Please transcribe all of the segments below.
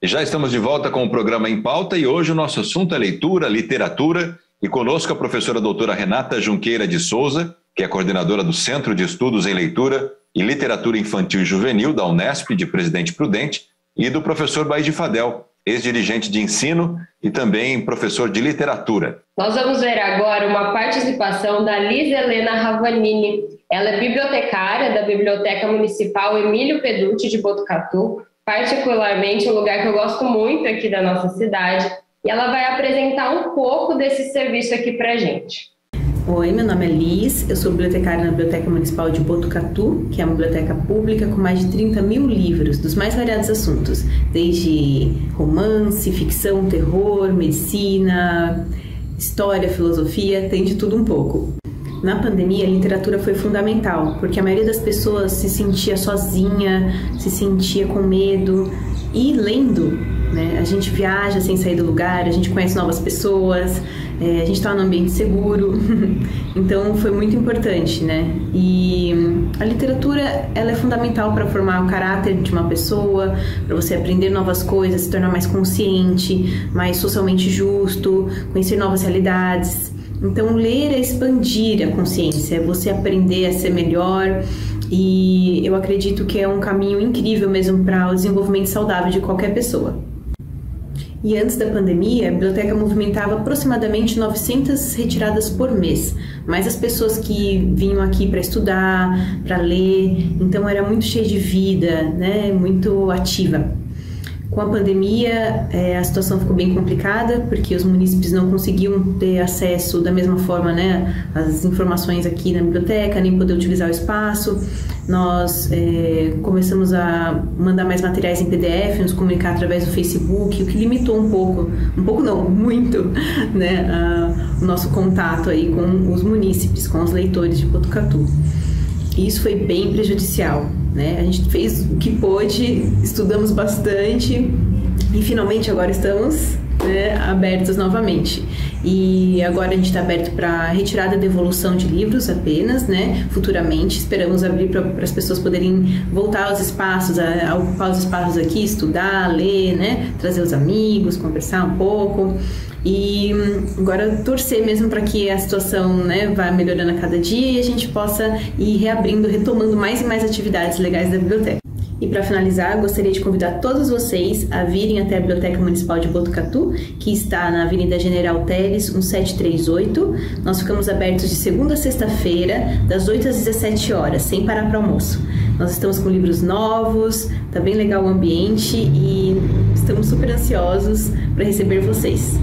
E já estamos de volta com o programa Em Pauta e hoje o nosso assunto é leitura, literatura e conosco a professora doutora Renata Junqueira de Souza, que é coordenadora do Centro de Estudos em Leitura e Literatura Infantil e Juvenil da Unesp de Presidente Prudente e do professor Baide Fadel, ex-dirigente de ensino e também professor de literatura. Nós vamos ver agora uma participação da Liz Helena Ravanini. Ela é bibliotecária da Biblioteca Municipal Emílio Peducci de Botucatu, particularmente um lugar que eu gosto muito aqui da nossa cidade, e ela vai apresentar um pouco desse serviço aqui pra gente. Oi, meu nome é Liz, eu sou bibliotecária na Biblioteca Municipal de Botucatu, que é uma biblioteca pública com mais de 30 mil livros, dos mais variados assuntos, desde romance, ficção, terror, medicina, história, filosofia, tem de tudo um pouco. Na pandemia, a literatura foi fundamental, porque a maioria das pessoas se sentia sozinha, se sentia com medo, e lendo, né, a gente viaja sem sair do lugar, a gente conhece novas pessoas, a gente está num ambiente seguro, então foi muito importante, né? E a literatura, ela é fundamental para formar o caráter de uma pessoa, para você aprender novas coisas, se tornar mais consciente, mais socialmente justo, conhecer novas realidades. Então, ler é expandir a consciência, é você aprender a ser melhor, e eu acredito que é um caminho incrível mesmo para o desenvolvimento saudável de qualquer pessoa. E antes da pandemia, a biblioteca movimentava aproximadamente 900 retiradas por mês, mais as pessoas que vinham aqui para estudar, para ler, então era muito cheia de vida, né? Muito ativa. Com a pandemia, a situação ficou bem complicada, porque os munícipes não conseguiam ter acesso da mesma forma, né, às informações aqui na biblioteca, nem poder utilizar o espaço. Nós começamos a mandar mais materiais em PDF, nos comunicar através do Facebook, o que limitou um pouco não, muito, né, o nosso contato aí com os munícipes, com os leitores de Botucatu. E isso foi bem prejudicial, né? A gente fez o que pôde, estudamos bastante e finalmente agora estamos, né, abertos novamente. E agora a gente está aberto para retirada e devolução de livros apenas, né? Futuramente esperamos abrir para as pessoas poderem voltar aos espaços, a ocupar os espaços aqui, estudar, ler, né? Trazer os amigos, conversar um pouco. E agora torcer mesmo para que a situação, né, vá melhorando a cada dia e a gente possa ir reabrindo, retomando mais e mais atividades legais da biblioteca. E para finalizar, gostaria de convidar todos vocês a virem até a Biblioteca Municipal de Botucatu, que está na Avenida General Teles, 1738. Nós ficamos abertos de segunda a sexta-feira, das 8 às 17 horas, sem parar para almoço. Nós estamos com livros novos, tá bem legal o ambiente e estamos super ansiosos para receber vocês.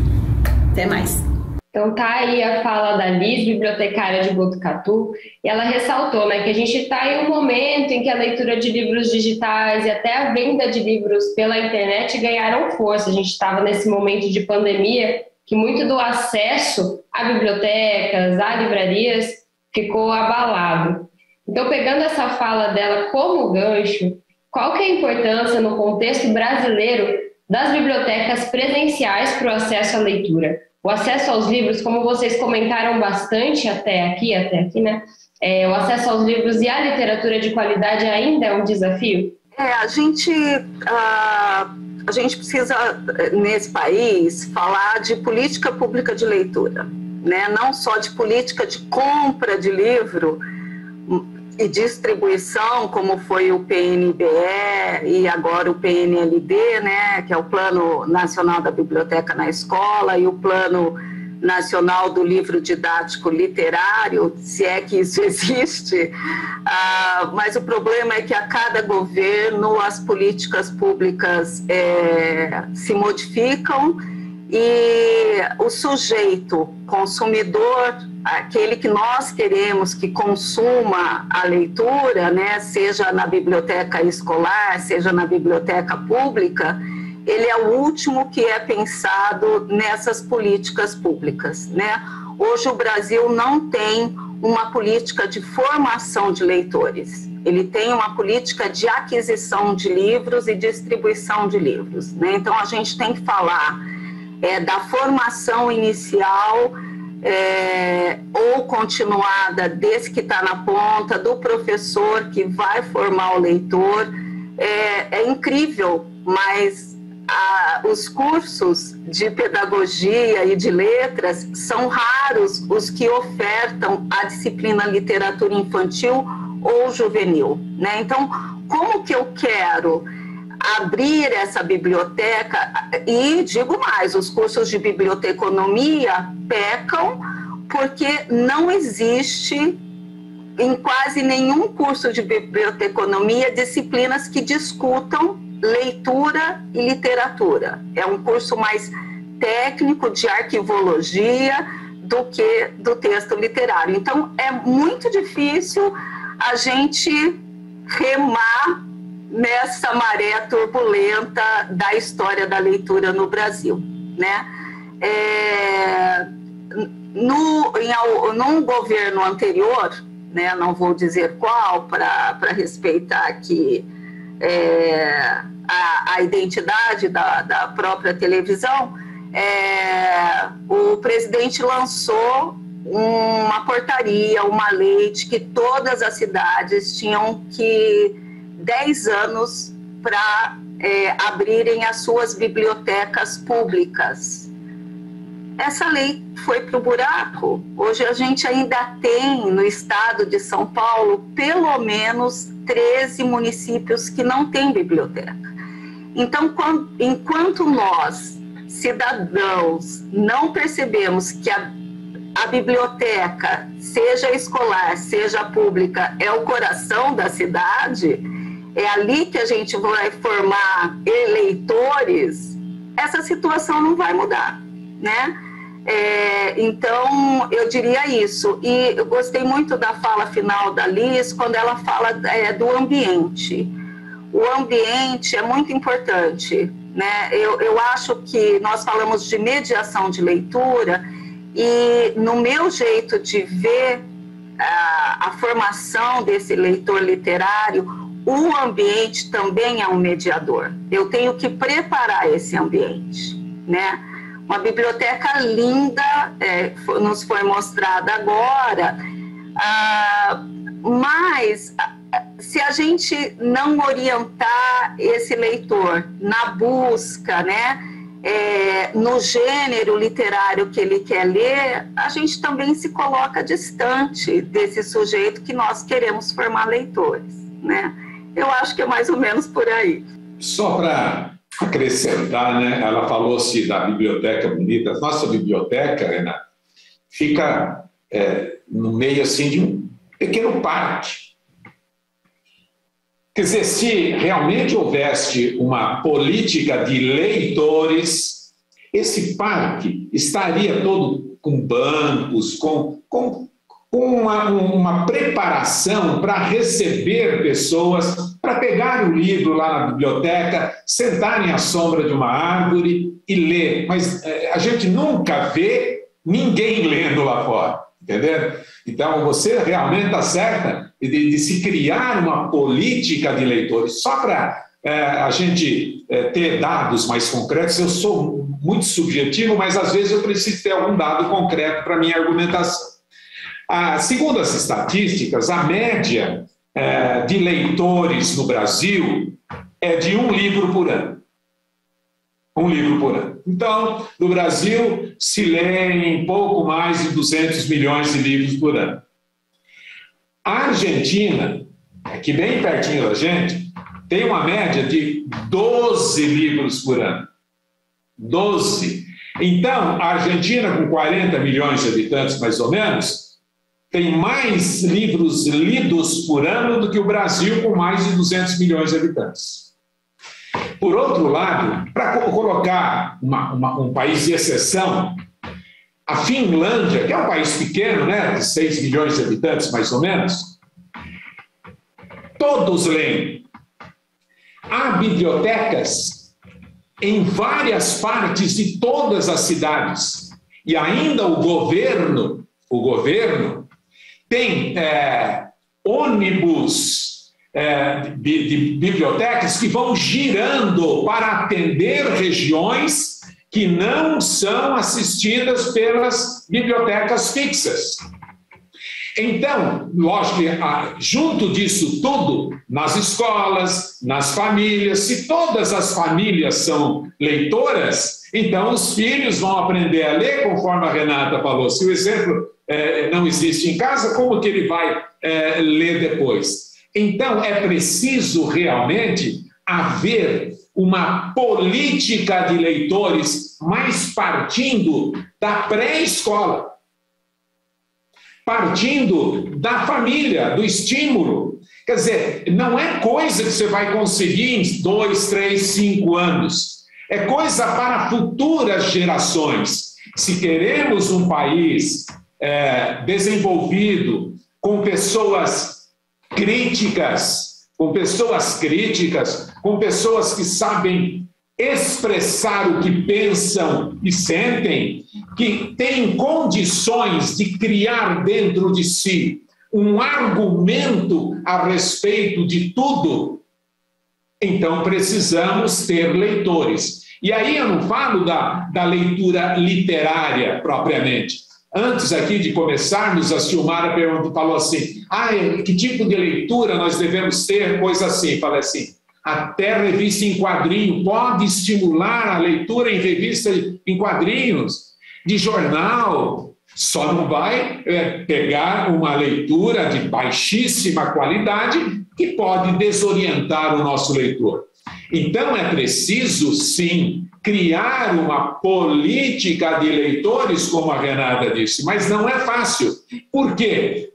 Até mais! Então tá aí a fala da Liz, bibliotecária de Botucatu, e ela ressaltou, né, que a gente está em um momento em que a leitura de livros digitais e até a venda de livros pela internet ganharam força. A gente estava nesse momento de pandemia que muito do acesso a bibliotecas, a livrarias, ficou abalado. Então, pegando essa fala dela como gancho, qual que é a importância no contexto brasileiro das bibliotecas presenciais para o acesso à leitura? O acesso aos livros, como vocês comentaram bastante até aqui, né? O acesso aos livros e à literatura de qualidade ainda é um desafio? A gente precisa, nesse país, falar de política pública de leitura, né? Não só de política de compra de livro e distribuição, como foi o PNBE e agora o PNLD, né, que é o Plano Nacional da Biblioteca na Escola e o Plano Nacional do Livro Didático Literário, se é que isso existe, mas o problema é que a cada governo as políticas públicas se modificam e o sujeito consumidor, aquele que nós queremos que consuma a leitura, né, seja na biblioteca escolar, seja na biblioteca pública, ele é o último que é pensado nessas políticas públicas, né? Hoje o Brasil não tem uma política de formação de leitores, ele tem uma política de aquisição de livros e distribuição de livros, né? Então a gente tem que falar da formação inicial ou continuada desse que está na ponta, do professor que vai formar o leitor. É incrível, mas os cursos de pedagogia e de letras são raros os que ofertam a disciplina literatura infantil ou juvenil, né? Então, como que eu quero abrir essa biblioteca? E digo mais, os cursos de biblioteconomia pecam porque não existe em quase nenhum curso de biblioteconomia disciplinas que discutam leitura e literatura. É um curso mais técnico de arquivologia do que do texto literário. Então, é muito difícil a gente remar nessa maré turbulenta da história da leitura no Brasil, né? Num governo anterior, né, não vou dizer qual, para respeitar aqui a identidade da própria televisão, o presidente lançou uma portaria, uma lei de que todas as cidades tinham que 10 anos para abrirem as suas bibliotecas públicas. Essa lei foi para o buraco. Hoje a gente ainda tem no estado de São Paulo pelo menos 13 municípios que não têm biblioteca. Então, enquanto nós, cidadãos, não percebemos que a biblioteca, seja escolar, seja pública, é o coração da cidade, é ali que a gente vai formar eleitores, essa situação não vai mudar, né? Então, eu diria isso. E eu gostei muito da fala final da Liz, quando ela fala do ambiente. O ambiente é muito importante, né? Eu acho que nós falamos de mediação de leitura e, no meu jeito de ver a formação desse leitor literário, o ambiente também é um mediador. Eu tenho que preparar esse ambiente, né? Uma biblioteca linda nos foi mostrada agora, mas se a gente não orientar esse leitor na busca, né, no gênero literário que ele quer ler, a gente também se coloca distante desse sujeito que nós queremos formar leitores, né? Eu acho que é mais ou menos por aí. Só para acrescentar, né? Ela falou-se da biblioteca bonita. Nossa biblioteca, Renata, fica no meio assim de um pequeno parque. Quer dizer, se realmente houvesse uma política de leitores, esse parque estaria todo com bancos, com uma preparação para receber pessoas, para pegar o livro lá na biblioteca, sentarem à sombra de uma árvore e ler. Mas a gente nunca vê ninguém lendo lá fora, entendeu? Então, você realmente está certa de se criar uma política de leitores. Só para a gente ter dados mais concretos, eu sou muito subjetivo, mas às vezes eu preciso ter algum dado concreto para a minha argumentação. Segundo as estatísticas, a média de leitores no Brasil é de um livro por ano. Um livro por ano. Então, no Brasil, se lê em pouco mais de 200 milhões de livros por ano. A Argentina, aqui bem pertinho da gente, tem uma média de 12 livros por ano. 12. Então, a Argentina, com 40 milhões de habitantes, mais ou menos, tem mais livros lidos por ano do que o Brasil, com mais de 200 milhões de habitantes. Por outro lado, para colocar um país de exceção, a Finlândia, que é um país pequeno, né, de 6 milhões de habitantes, mais ou menos, todos leem. Há bibliotecas em várias partes de todas as cidades. E ainda o governo tem ônibus de bibliotecas que vão girando para atender regiões que não são assistidas pelas bibliotecas fixas. Então, lógico que junto disso tudo, nas escolas, nas famílias, se todas as famílias são leitoras, então os filhos vão aprender a ler, conforme a Renata falou. Se o exemplo não existe em casa, como que ele vai ler depois? Então, é preciso realmente haver uma política de leitores, mas partindo da pré-escola, partindo da família, do estímulo. Quer dizer, não é coisa que você vai conseguir em 2, 3, 5 anos. É coisa para futuras gerações. Se queremos um país desenvolvido, com pessoas críticas, com pessoas que sabem expressar o que pensam e sentem, que têm condições de criar dentro de si um argumento a respeito de tudo, então precisamos ter leitores. E aí eu não falo da leitura literária propriamente. Antes aqui de começarmos, a Silmara falou assim, que tipo de leitura nós devemos ter, coisa assim. Falei assim, até revista em quadrinho, pode estimular a leitura em revista em quadrinhos, de jornal, só não vai pegar uma leitura de baixíssima qualidade que pode desorientar o nosso leitor. Então é preciso, sim, criar uma política de leitores, como a Renata disse, mas não é fácil. Por quê?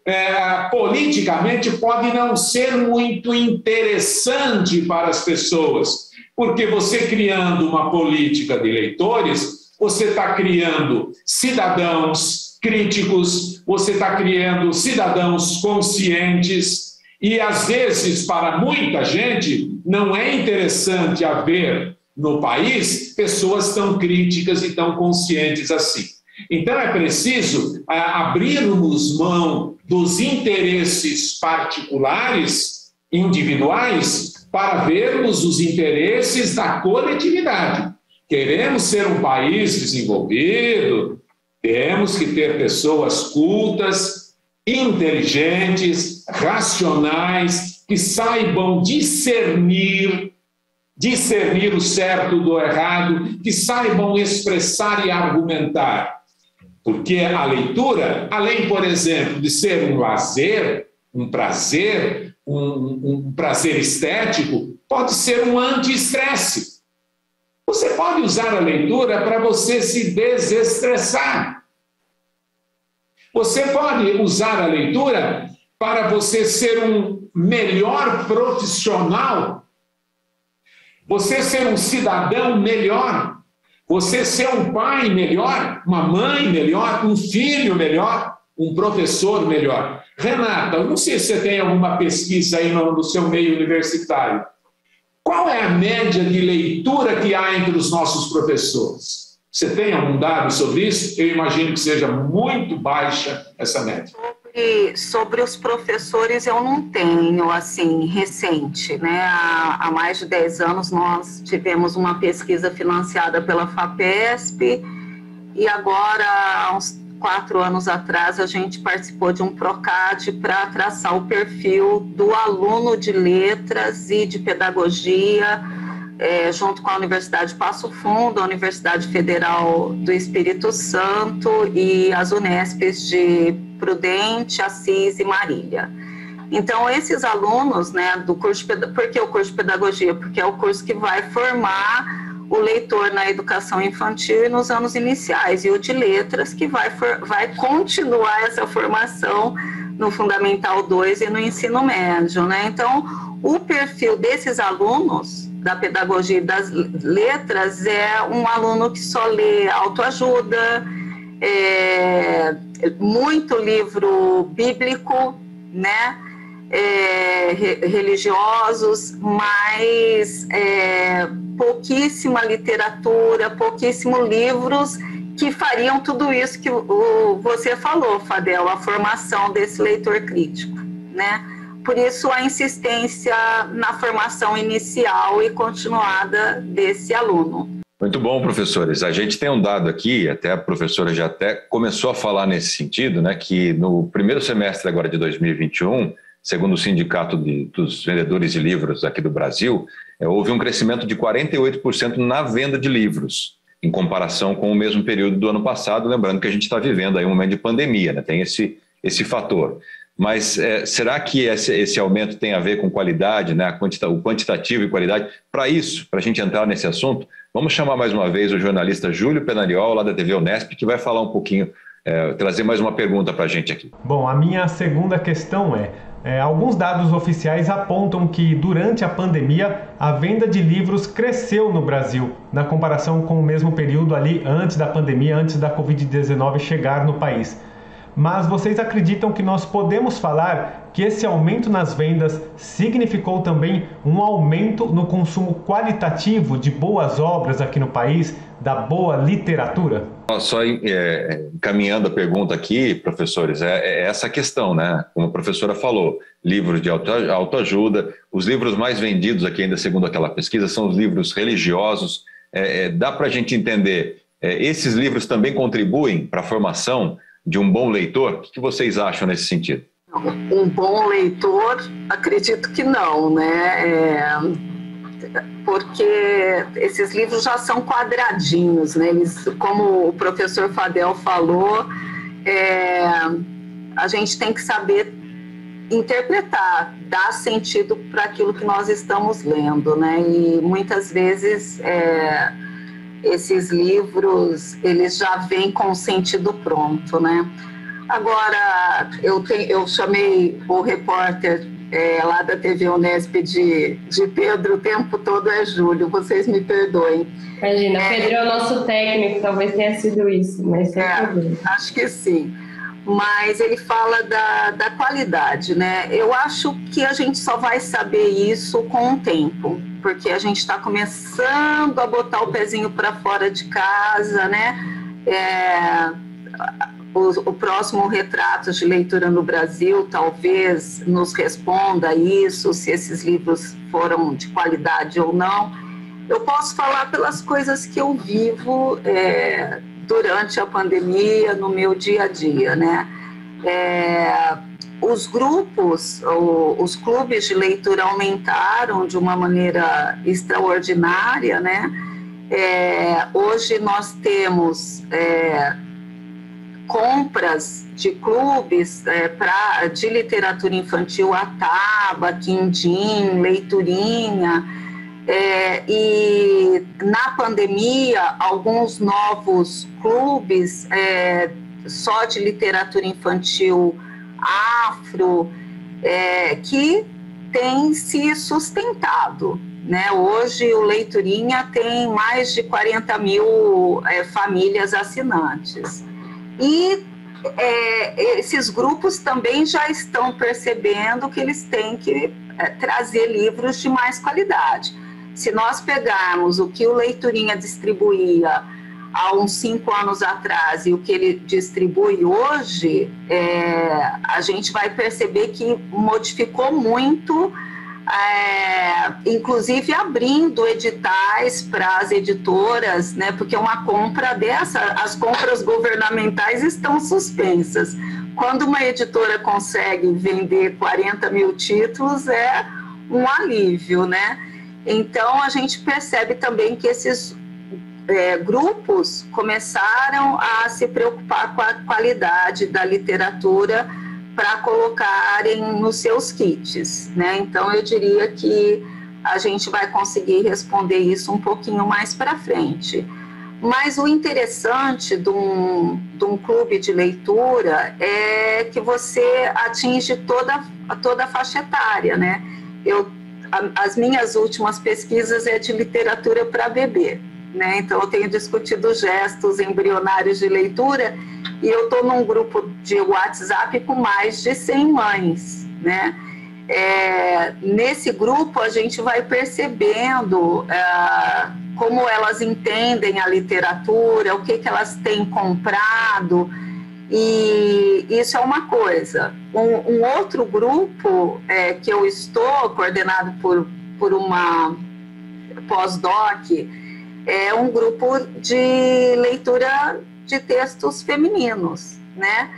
Politicamente pode não ser muito interessante para as pessoas, porque você criando uma política de leitores, você está criando cidadãos críticos, você está criando cidadãos conscientes, e às vezes, para muita gente, não é interessante haver no país pessoas tão críticas e tão conscientes assim. Então é preciso abrirmos mão dos interesses particulares, individuais, para vermos os interesses da coletividade. Queremos ser um país desenvolvido, temos que ter pessoas cultas, inteligentes, racionais, que saibam discernir o certo do errado, que saibam expressar e argumentar. Porque a leitura, além, por exemplo, de ser um lazer, um prazer, um prazer estético, pode ser um anti-estresse. Você pode usar a leitura para você se desestressar. Você pode usar a leitura para você ser um melhor profissional, você ser um cidadão melhor, você ser um pai melhor, uma mãe melhor, um filho melhor, um professor melhor. Renata, eu não sei se você tem alguma pesquisa aí no seu meio universitário. Qual é a média de leitura que há entre os nossos professores? Você tem algum dado sobre isso? Eu imagino que seja muito baixa essa média. Sobre os professores eu não tenho, assim, recente, né? Há mais de 10 anos nós tivemos uma pesquisa financiada pela FAPESP e agora, há uns 4 anos atrás, a gente participou de um PROCAD para traçar o perfil do aluno de letras e de pedagogia, junto com a Universidade de Passo Fundo, a Universidade Federal do Espírito Santo e as Unespes de Prudente, Assis e Marília. Então, esses alunos, né, do curso de por que o curso de pedagogia? Porque é o curso que vai formar o leitor na educação infantil e nos anos iniciais, e o de letras que vai continuar essa formação no Fundamental 2 e no ensino médio, né? Então, o perfil desses alunos da pedagogia e das letras é um aluno que só lê autoajuda, muito livro bíblico, né? Religiosos, mas pouquíssima literatura, pouquíssimos livros que fariam tudo isso que você falou, Fadel, a formação desse leitor crítico, né? Por isso a insistência na formação inicial e continuada desse aluno. Muito bom, professores. A gente tem um dado aqui, até a professora já até começou a falar nesse sentido, né, que no primeiro semestre agora de 2021, segundo o Sindicato dos Vendedores de Livros aqui do Brasil, houve um crescimento de 48% na venda de livros, em comparação com o mesmo período do ano passado, lembrando que a gente está vivendo aí um momento de pandemia, né, tem esse fator. Mas será que esse aumento tem a ver com qualidade, né, o quantitativo e qualidade? Para isso, para a gente entrar nesse assunto, vamos chamar mais uma vez o jornalista Júlio Penariol, lá da TV Unesp, que vai falar um pouquinho, trazer mais uma pergunta para a gente aqui. Bom, a minha segunda questão alguns dados oficiais apontam que durante a pandemia a venda de livros cresceu no Brasil, na comparação com o mesmo período ali antes da pandemia, antes da Covid-19 chegar no país. Mas vocês acreditam que nós podemos falar que esse aumento nas vendas significou também um aumento no consumo qualitativo de boas obras aqui no país, da boa literatura? Só encaminhando a pergunta aqui, professores, é essa questão, né? Como a professora falou, livros de autoajuda, os livros mais vendidos aqui ainda segundo aquela pesquisa são os livros religiosos. Dá para a gente entender, esses livros também contribuem para a formação de um bom leitor? O que vocês acham nesse sentido? Um bom leitor, acredito que não, né? Porque esses livros já são quadradinhos, né? Eles, como o professor Fadel falou, a gente tem que saber interpretar, dar sentido para aquilo que nós estamos lendo, né? E muitas vezes esses livros, eles já vêm com o sentido pronto, né? Agora, eu chamei o repórter lá da TV Unesp de Pedro, o tempo todo é Júlio, vocês me perdoem. Imagina, Pedro é o nosso técnico, talvez tenha sido isso, mas sem problema. Acho que sim. Mas ele fala da qualidade, né? Eu acho que a gente só vai saber isso com o tempo, porque a gente está começando a botar o pezinho para fora de casa, né? O próximo Retratos de Leitura no Brasil talvez nos responda isso, se esses livros foram de qualidade ou não. Eu posso falar pelas coisas que eu vivo durante a pandemia, no meu dia a dia, né? Os grupos, os clubes de leitura aumentaram de uma maneira extraordinária, né? Hoje nós temos compras de clubes de literatura infantil, a Taba, Quindim, Leiturinha, e na pandemia alguns novos clubes só de literatura infantil afro, que tem se sustentado, né? Hoje o Leiturinha tem mais de 40 mil famílias assinantes. E esses grupos também já estão percebendo que eles têm que trazer livros de mais qualidade. Se nós pegarmos o que o Leiturinha distribuía há uns 5 anos atrás e o que ele distribui hoje, a gente vai perceber que modificou muito, inclusive abrindo editais para as editoras, né? Porque uma compra dessa, as compras governamentais estão suspensas. Quando uma editora consegue vender 40 mil títulos, é um alívio, né? Então, a gente percebe também que esses grupos começaram a se preocupar com a qualidade da literatura para colocarem nos seus kits, né? Então, eu diria que a gente vai conseguir responder isso um pouquinho mais para frente. Mas o interessante de um clube de leitura é que você atinge toda a faixa etária, né? As minhas últimas pesquisas é de literatura para bebê, né? Então, eu tenho discutido gestos embrionários de leitura e eu estou num grupo de WhatsApp com mais de 100 mães, né? Nesse grupo, a gente vai percebendo como elas entendem a literatura, o que elas têm comprado, e isso é uma coisa. Um outro grupo que eu estou, coordenado por uma pós-doc, é um grupo de leitura de textos femininos, né?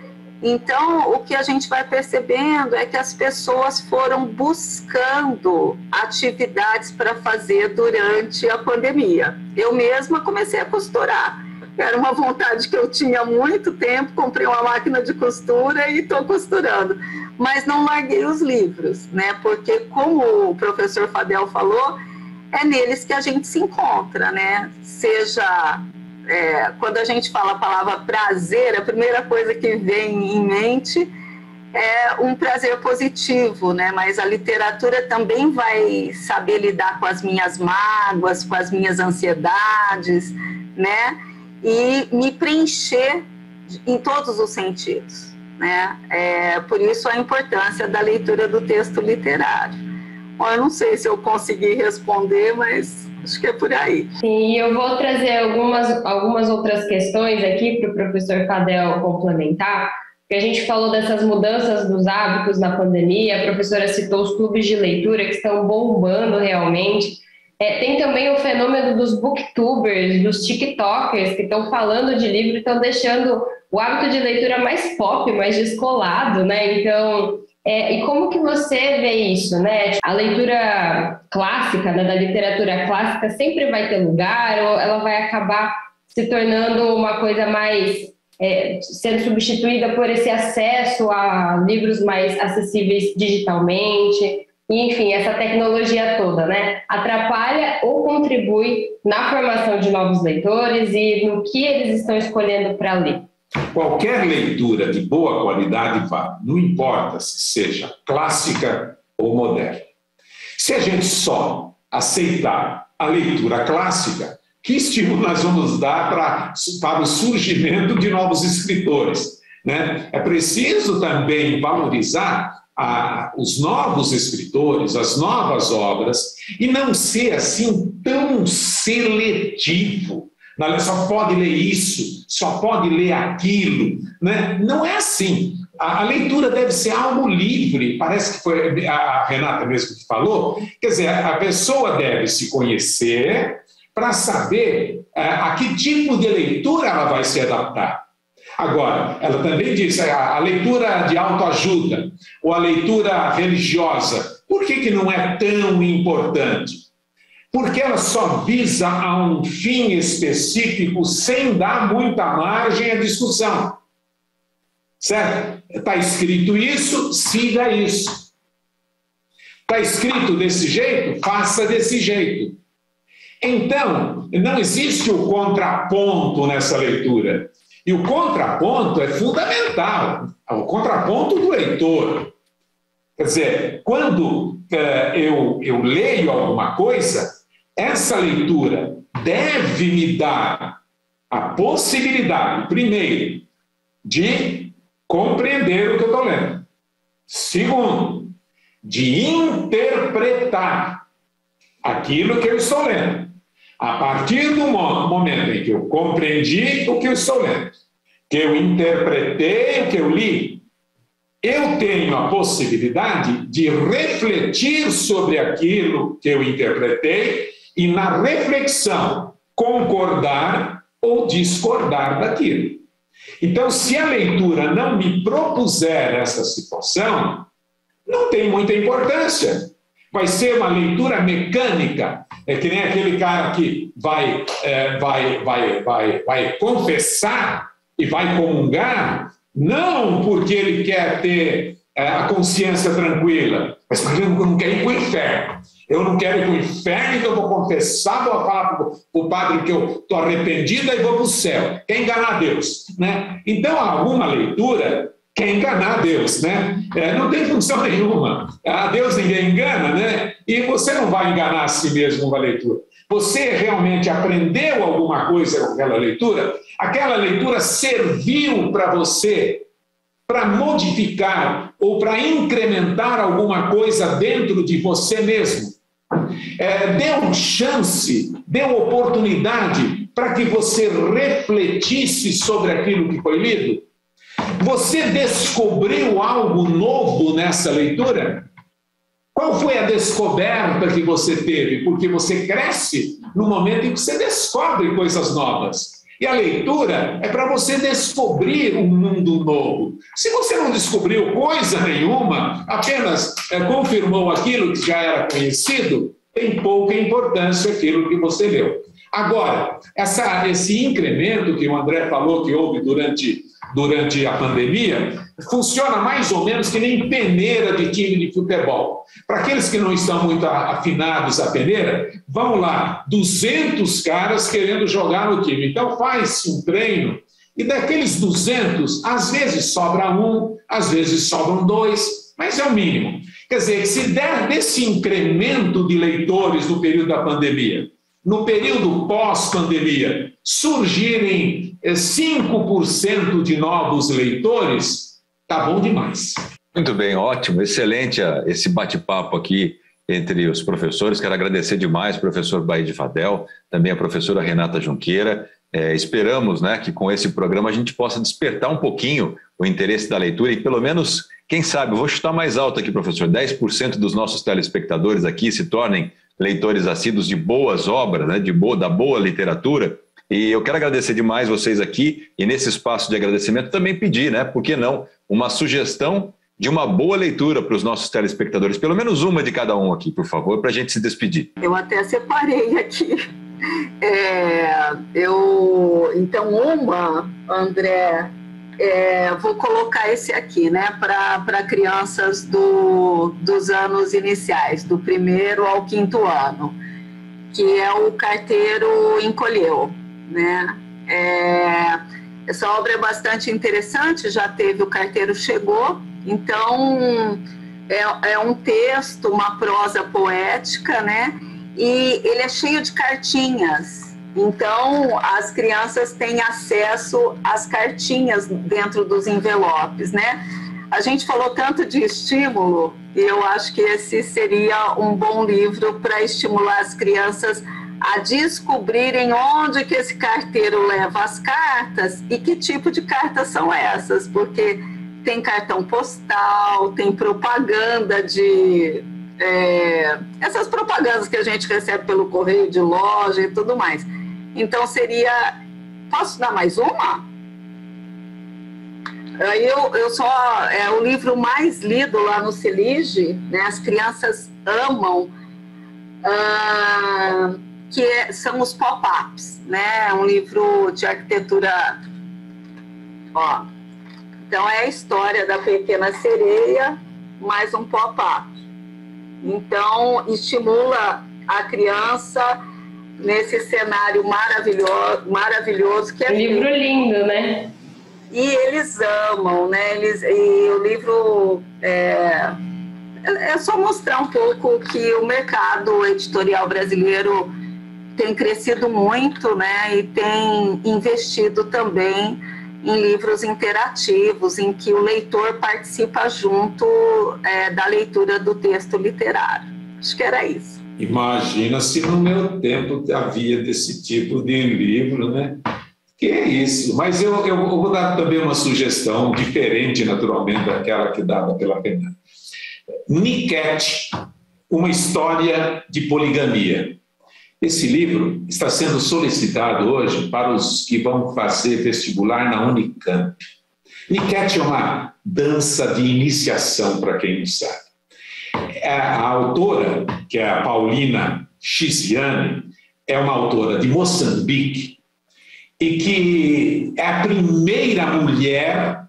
Então, o que a gente vai percebendo é que as pessoas foram buscando atividades para fazer durante a pandemia. Eu mesma comecei a costurar. Era uma vontade que eu tinha há muito tempo, comprei uma máquina de costura e estou costurando. Mas não larguei os livros, né? Porque, como o professor Fadel falou, é neles que a gente se encontra, né? Seja... quando a gente fala a palavra prazer, a primeira coisa que vem em mente é um prazer positivo, né? Mas a literatura também vai saber lidar com as minhas mágoas, com as minhas ansiedades, né? E me preencher em todos os sentidos, né? Por isso a importância da leitura do texto literário. Bom, eu não sei se eu consegui responder, mas acho que é por aí. Sim, eu vou trazer algumas outras questões aqui para o professor Fadel complementar, porque a gente falou dessas mudanças dos hábitos na pandemia, a professora citou os clubes de leitura que estão bombando realmente. Tem também o fenômeno dos booktubers, dos tiktokers, que estão falando de livro e estão deixando o hábito de leitura mais pop, mais descolado, né? Então... e como que você vê isso, né? A leitura clássica, né, da literatura clássica sempre vai ter lugar ou ela vai acabar se tornando uma coisa mais... sendo substituída por esse acesso a livros mais acessíveis digitalmente? Enfim, essa tecnologia toda, né? Atrapalha ou contribui na formação de novos leitores e no que eles estão escolhendo para ler? Qualquer leitura de boa qualidade vale, não importa se seja clássica ou moderna. Se a gente só aceitar a leitura clássica, que estímulo nós vamos dar para o surgimento de novos escritores, né? É preciso também valorizar os novos escritores, as novas obras, e não ser assim tão seletivo. Só pode ler isso, só pode ler aquilo, né? Não é assim. A leitura deve ser algo livre, parece que foi a Renata mesmo que falou. Quer dizer, a pessoa deve se conhecer para saber a que tipo de leitura ela vai se adaptar. Agora, ela também disse a leitura de autoajuda ou a leitura religiosa, por que não é tão importante? Porque ela só visa a um fim específico sem dar muita margem à discussão. Certo? Está escrito isso, siga isso. Está escrito desse jeito, faça desse jeito. Então, não existe o contraponto nessa leitura. E o contraponto é fundamental, o contraponto do leitor. Quer dizer, quando eu leio alguma coisa, essa leitura deve me dar a possibilidade, primeiro, de compreender o que eu estou lendo. Segundo, de interpretar aquilo que eu estou lendo. A partir do momento em que eu compreendi o que eu estou lendo, que eu interpretei o que eu li, eu tenho a possibilidade de refletir sobre aquilo que eu interpretei e, na reflexão, concordar ou discordar daquilo. Então, se a leitura não me propuser essa situação, não tem muita importância. Vai ser uma leitura mecânica, que nem aquele cara que vai confessar e vai comungar, não porque ele quer ter a consciência tranquila, mas porque eu não quero ir para o inferno. Eu não quero ir para o inferno, então eu vou confessar, vou falar para o padre que eu estou arrependida e vou para o céu. Quer enganar Deus, né? Então, alguma leitura quer enganar Deus, né? Não tem função nenhuma. A Deus ninguém engana, né? E você não vai enganar a si mesmo com a leitura. Você realmente aprendeu alguma coisa com aquela leitura serviu para você para modificar ou para incrementar alguma coisa dentro de você mesmo. Deu chance, deu oportunidade para que você refletisse sobre aquilo que foi lido. Você descobriu algo novo nessa leitura? Qual foi a descoberta que você teve? Porque você cresce no momento em que você descobre coisas novas. E a leitura é para você descobrir um mundo novo. Se você não descobriu coisa nenhuma, apenas confirmou aquilo que já era conhecido, tem pouca importância aquilo que você leu. Agora, esse incremento que o André falou que houve durante a pandemia, funciona mais ou menos que nem peneira de time de futebol. Para aqueles que não estão muito afinados à peneira, vamos lá, 200 caras querendo jogar no time. Então faz um treino e daqueles 200, às vezes sobra um, às vezes sobram dois, mas é o mínimo. Quer dizer, se der desse incremento de leitores no período da pandemia, no período pós-pandemia, surgirem 5% de novos leitores, tá bom demais. Muito bem, ótimo, excelente esse bate-papo aqui entre os professores. Quero agradecer demais ao professor Baide Fadel, também a professora Renata Junqueira. Esperamos, né, que com esse programa a gente possa despertar um pouquinho o interesse da leitura e pelo menos, quem sabe, eu vou chutar mais alto aqui, professor, 10% dos nossos telespectadores aqui se tornem leitores assíduos de boas obras, né, da boa literatura. E eu quero agradecer demais vocês aqui e nesse espaço de agradecimento também pedir, né, por que não, uma sugestão de uma boa leitura para os nossos telespectadores, pelo menos uma de cada um aqui, por favor, para a gente se despedir. Eu até separei aqui. Então, André, vou colocar esse aqui, né, para crianças dos anos iniciais, do 1º ao 5º ano, que é o Carteiro Encolheu, né? Essa obra é bastante interessante, já teve O Carteiro Chegou, então é um texto, uma prosa poética, né? E ele é cheio de cartinhas. Então, as crianças têm acesso às cartinhas dentro dos envelopes, né? A gente falou tanto de estímulo, e eu acho que esse seria um bom livro para estimular as crianças a descobrirem onde que esse carteiro leva as cartas e que tipo de cartas são essas, porque tem cartão postal, tem propaganda essas propagandas que a gente recebe pelo correio de loja e tudo mais. Então seria... Posso dar mais uma? É o livro mais lido lá no CELIGE, né? As crianças amam, são os pop-ups, né? É um livro de arquitetura. Então é a história da Pequena Sereia, mais um pop-up. Então estimula a criança nesse cenário maravilhoso que é livro lindo, né? E eles amam, né? E o livro é só mostrar um pouco que o mercado editorial brasileiro tem crescido muito, né? E tem investido também em livros interativos, em que o leitor participa junto da leitura do texto literário. Acho que era isso. Imagina se no meu tempo havia desse tipo de livro, né? Que é isso. Mas eu vou dar também uma sugestão diferente, naturalmente, daquela que dava pela Renata. Niket, uma história de poligamia. Esse livro está sendo solicitado hoje para os que vão fazer vestibular na Unicamp. Niket é uma dança de iniciação, para quem não sabe. A autora, que é a Paulina Chiziane, é uma autora de Moçambique e que é a primeira mulher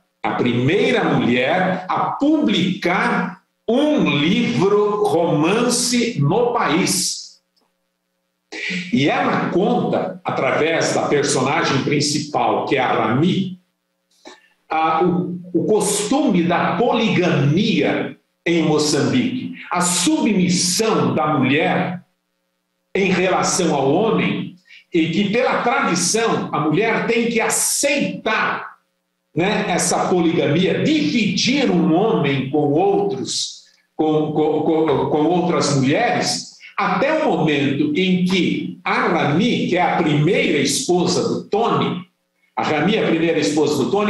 a publicar um livro romance no país. E ela conta, através da personagem principal, que é a Rami, o costume da poligamia em Moçambique, a submissão da mulher em relação ao homem, e que, pela tradição, a mulher tem que aceitar, né, essa poligamia, dividir um homem com outras mulheres, até o momento em que a Rami, que é a primeira esposa do Tony,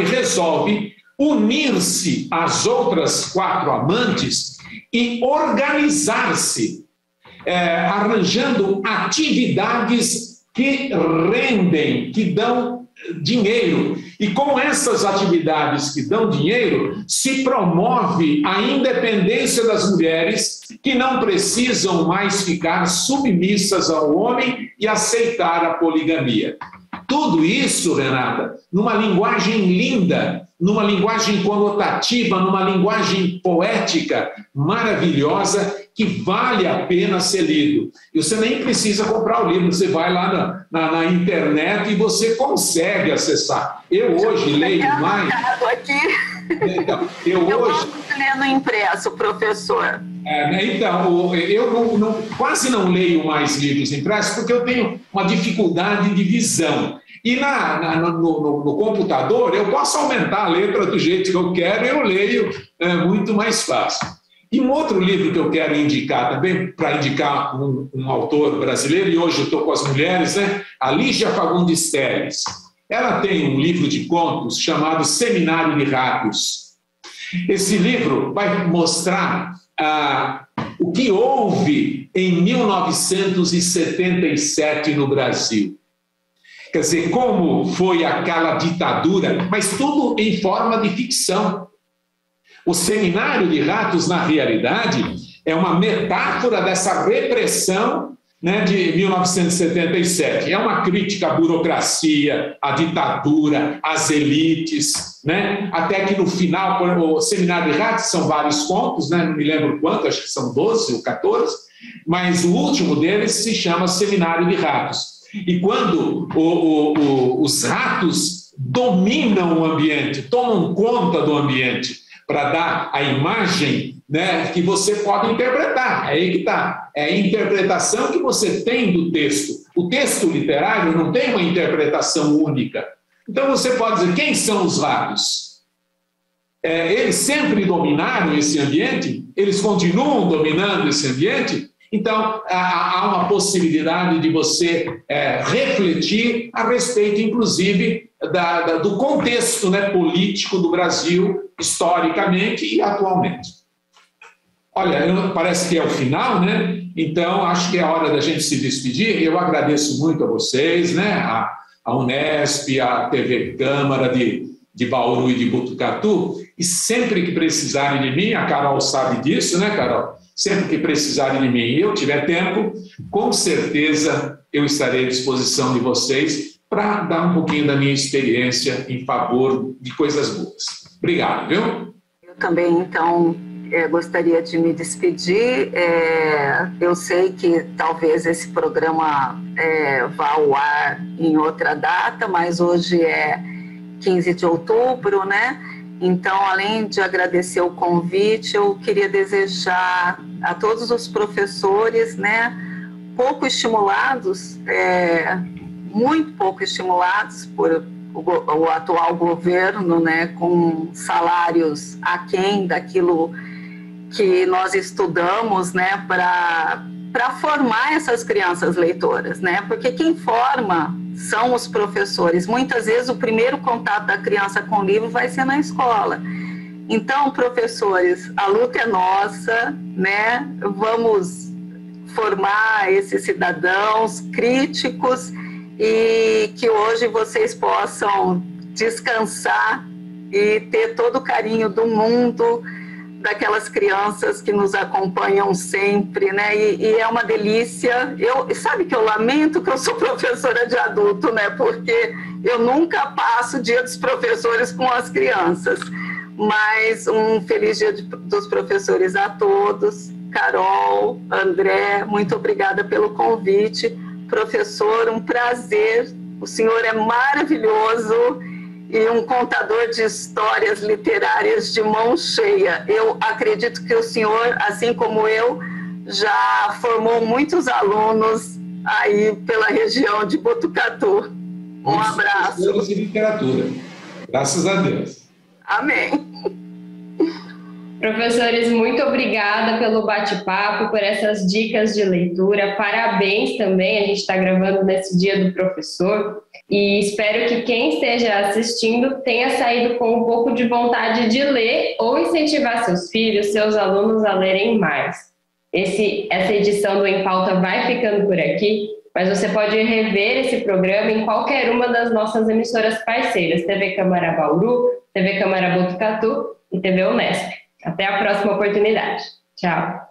resolve unir-se às outras 4 amantes e organizar-se, arranjando atividades que rendem, que dão dinheiro. E com essas atividades que dão dinheiro, se promove a independência das mulheres, que não precisam mais ficar submissas ao homem e aceitar a poligamia. Tudo isso, Renata, numa linguagem linda, numa linguagem conotativa, numa linguagem poética maravilhosa, que vale a pena ser lido. E você nem precisa comprar o livro, você vai lá na internet e você consegue acessar. Eu hoje leio mais... Então, eu gosto de ler no impresso, professor. Então, eu quase não leio mais livros impressos porque eu tenho uma dificuldade de visão. E no computador eu posso aumentar a letra do jeito que eu quero e eu leio muito mais fácil. E um outro livro que eu quero indicar também, para indicar um autor brasileiro, e hoje eu estou com as mulheres, né? A Lígia Fagundes Telles. Ela tem um livro de contos chamado Seminário de Ratos. Esse livro vai mostrar o que houve em 1977 no Brasil. Quer dizer, como foi aquela ditadura, mas tudo em forma de ficção. O Seminário de Ratos, na realidade, é uma metáfora dessa repressão, né, de 1977. É uma crítica à burocracia, à ditadura, às elites, né? Até que no final, o Seminário de Ratos são vários contos, né? Não me lembro quanto, acho que são 12 ou 14, mas o último deles se chama Seminário de Ratos. E quando os ratos dominam o ambiente, tomam conta do ambiente, para dar a imagem, né, que você pode interpretar. É aí que está. É a interpretação que você tem do texto. O texto literário não tem uma interpretação única. Então você pode dizer, quem são os ratos? Eles sempre dominaram esse ambiente? Eles continuam dominando esse ambiente? Então, há uma possibilidade de você refletir a respeito, inclusive, do contexto, né, político do Brasil, historicamente e atualmente. Olha, parece que é o final, né? Então, acho que é hora da gente se despedir. Eu agradeço muito a vocês, né? A Unesp, a TV Câmara de Bauru e de Botucatu, e sempre que precisarem de mim, a Carol sabe disso, né, Carol? Sempre que precisarem de mim e eu tiver tempo, com certeza eu estarei à disposição de vocês para dar um pouquinho da minha experiência em favor de coisas boas. Obrigado, viu? Eu também, então, gostaria de me despedir. Eu sei que talvez esse programa vá ao ar em outra data, mas hoje é 15 de outubro, né? Então, além de agradecer o convite, eu queria desejar a todos os professores, né, pouco estimulados, muito pouco estimulados por o atual governo, né, com salários aquém daquilo que nós estudamos, né, para formar essas crianças leitoras, né, porque quem forma são os professores. Muitas vezes o primeiro contato da criança com o livro vai ser na escola. Então, professores, a luta é nossa, né? Vamos formar esses cidadãos críticos e que hoje vocês possam descansar e ter todo o carinho do mundo daquelas crianças que nos acompanham sempre, né? E é uma delícia. Sabe que eu lamento que eu sou professora de adulto, né? Porque eu nunca passo o dia dos professores com as crianças. Mas um feliz dia dos professores a todos. Carol, André, muito obrigada pelo convite. Professor, um prazer. O senhor é maravilhoso e um contador de histórias literárias de mão cheia. Eu acredito que o senhor, assim como eu, já formou muitos alunos aí pela região de Botucatu. Um abraço. Professores de literatura. Graças a Deus. Amém. Professores, muito obrigada pelo bate-papo, por essas dicas de leitura. Parabéns também, a gente está gravando nesse Dia do Professor e espero que quem esteja assistindo tenha saído com um pouco de vontade de ler ou incentivar seus filhos, seus alunos a lerem mais. Essa edição do Em Pauta vai ficando por aqui, mas você pode rever esse programa em qualquer uma das nossas emissoras parceiras, TV Câmara Bauru, TV Câmara Botucatu e TV Unesp. Até a próxima oportunidade. Tchau.